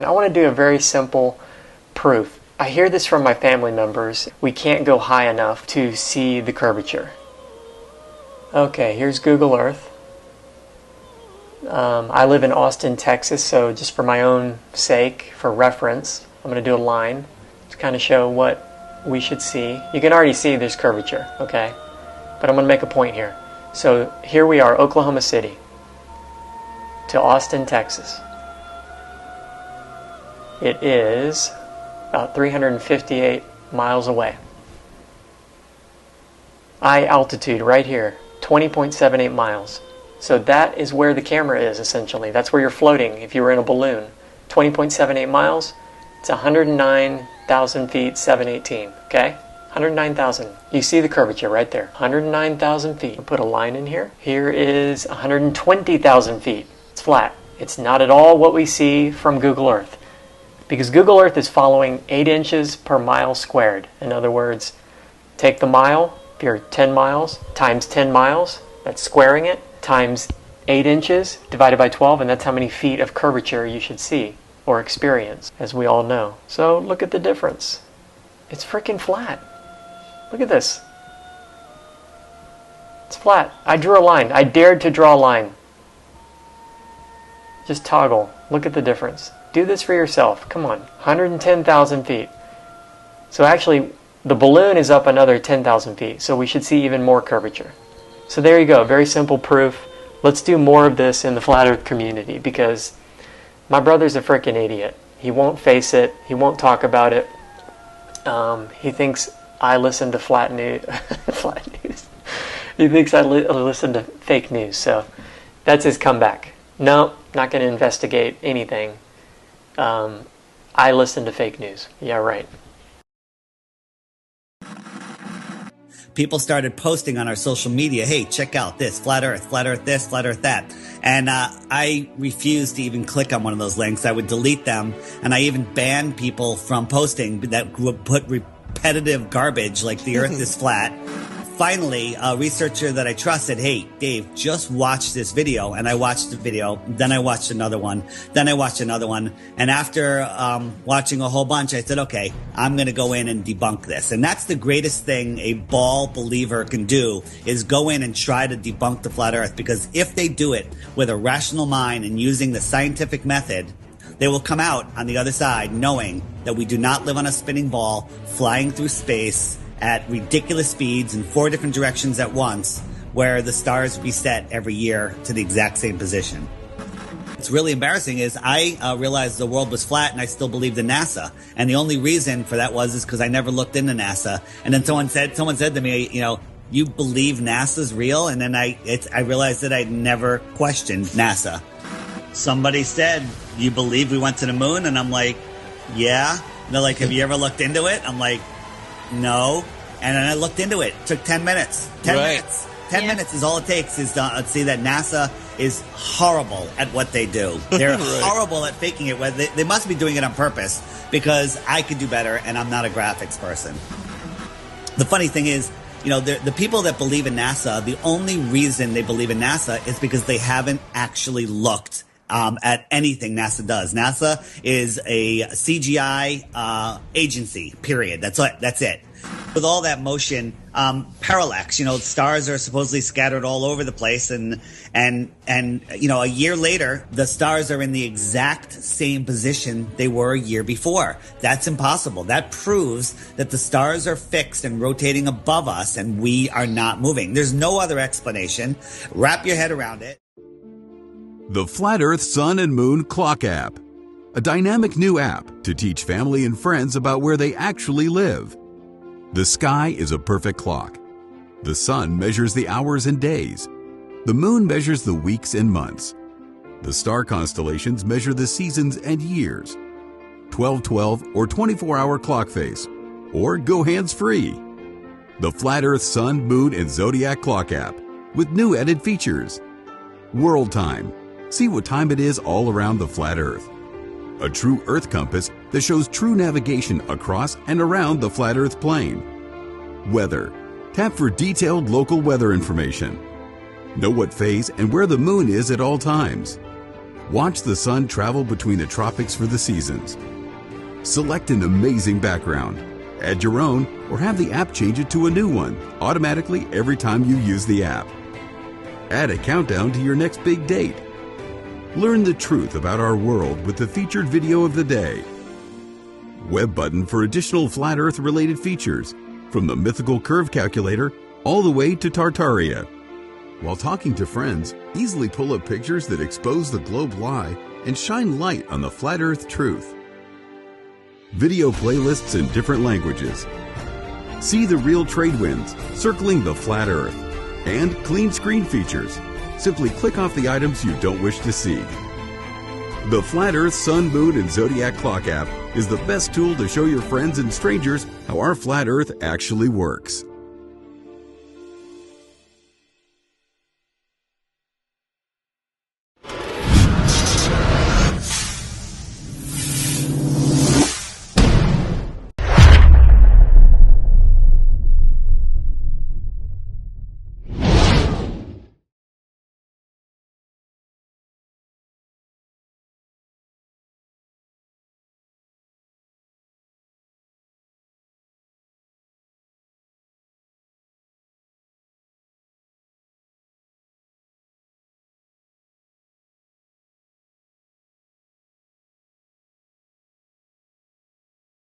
I want to do a very simple proof. I hear this from my family members. We can't go high enough to see the curvature. Okay, here's Google Earth. I live in Austin, Texas, so just for my own sake, for reference, I'm going to do a line to kind of show what we should see. You can already see there's curvature, okay? But I'm going to make a point here. So here we are, Oklahoma City to Austin, Texas. It is about 358 miles away. Eye altitude right here, 20.78 miles. So that is where the camera is, essentially. That's where you're floating if you were in a balloon. 20.78 miles, it's 109,000 feet, 718, okay? 109,000. You see the curvature right there. 109,000 feet. I'll put a line in here. Here is 120,000 feet. It's flat. It's not at all what we see from Google Earth. Because Google Earth is following 8 inches per mile squared. In other words, take the mile, if you're 10 miles, times 10 miles, that's squaring it, times 8 inches divided by 12, and that's how many feet of curvature you should see or experience, as we all know. So look at the difference. It's freaking flat. Look at this. It's flat. I drew a line. I dared to draw a line. Just toggle. Look at the difference. Do this for yourself. Come on. 110,000 feet. So actually, the balloon is up another 10,000 feet, so we should see even more curvature. So there you go. Very simple proof. Let's do more of this in the Flat Earth community, because my brother's a freaking idiot. He won't face it. He won't talk about it. He thinks I listen to flat news. He thinks I listen to fake news. So that's his comeback. No, not going to investigate anything. I listen to fake news. Yeah, right. People started posting on our social media, hey, check out this, flat earth this, flat earth that. And I refused to even click on one of those links. I would delete them, and I even banned people from posting that would put repetitive garbage like the earth is flat. Finally, a researcher that I trust said, hey, Dave, just watch this video. And I watched the video. Then I watched another one. Then I watched another one. And after watching a whole bunch, I said, okay, I'm going to go in and debunk this. And that's the greatest thing a ball believer can do, is go in and try to debunk the flat earth. Because if they do it with a rational mind and using the scientific method, they will come out on the other side knowing that we do not live on a spinning ball flying through space at ridiculous speeds in 4 different directions at once, where the stars reset every year to the exact same position. What's really embarrassing is I realized the world was flat and I still believed in NASA. And the only reason for that is because I never looked into NASA. And then someone said to me, you know, you believe NASA's real? And then I realized that I'd never questioned NASA. Somebody said, you believe we went to the moon? And I'm like, yeah. And they're like, have you ever looked into it? I'm like, no. And then I looked into it. It took 10 minutes. 10 minutes. 10 minutes is all it takes is to see that NASA is horrible at what they do. They're horrible at faking it. They must be doing it on purpose, because I could do better and I'm not a graphics person. The funny thing is, you know, the people that believe in NASA, the only reason they believe in NASA is because they haven't actually looked at anything NASA does. NASA is a CGI agency, period. That's it. With all that motion, parallax, you know, stars are supposedly scattered all over the place, and you know, a year later, the stars are in the exact same position they were a year before. That's impossible. That proves that the stars are fixed and rotating above us, and we are not moving. There's no other explanation. Wrap your head around it. The Flat Earth Sun and Moon Clock App, a dynamic new app to teach family and friends about where they actually live. The sky is a perfect clock. The sun measures the hours and days. The moon measures the weeks and months. The star constellations measure the seasons and years. 12/12 or 24-hour clock face, or go hands-free. The Flat Earth Sun, Moon, and Zodiac Clock App with new added features. World Time. See what time it is all around the flat Earth. A true Earth compass that shows true navigation across and around the flat Earth plane. Weather. Tap for detailed local weather information. Know what phase and where the moon is at all times. Watch the sun travel between the tropics for the seasons. Select an amazing background. Add your own or have the app change it to a new one automatically every time you use the app. Add a countdown to your next big date. Learn the truth about our world with the featured video of the day. Web button for additional flat Earth related features, from the mythical curve calculator all the way to Tartaria. While talking to friends, easily pull up pictures that expose the globe lie and shine light on the flat Earth truth. Video playlists in different languages. See the real trade winds circling the flat Earth, and clean screen features. Simply click off the items you don't wish to see. The Flat Earth Sun, Moon, and Zodiac Clock app is the best tool to show your friends and strangers how our flat Earth actually works.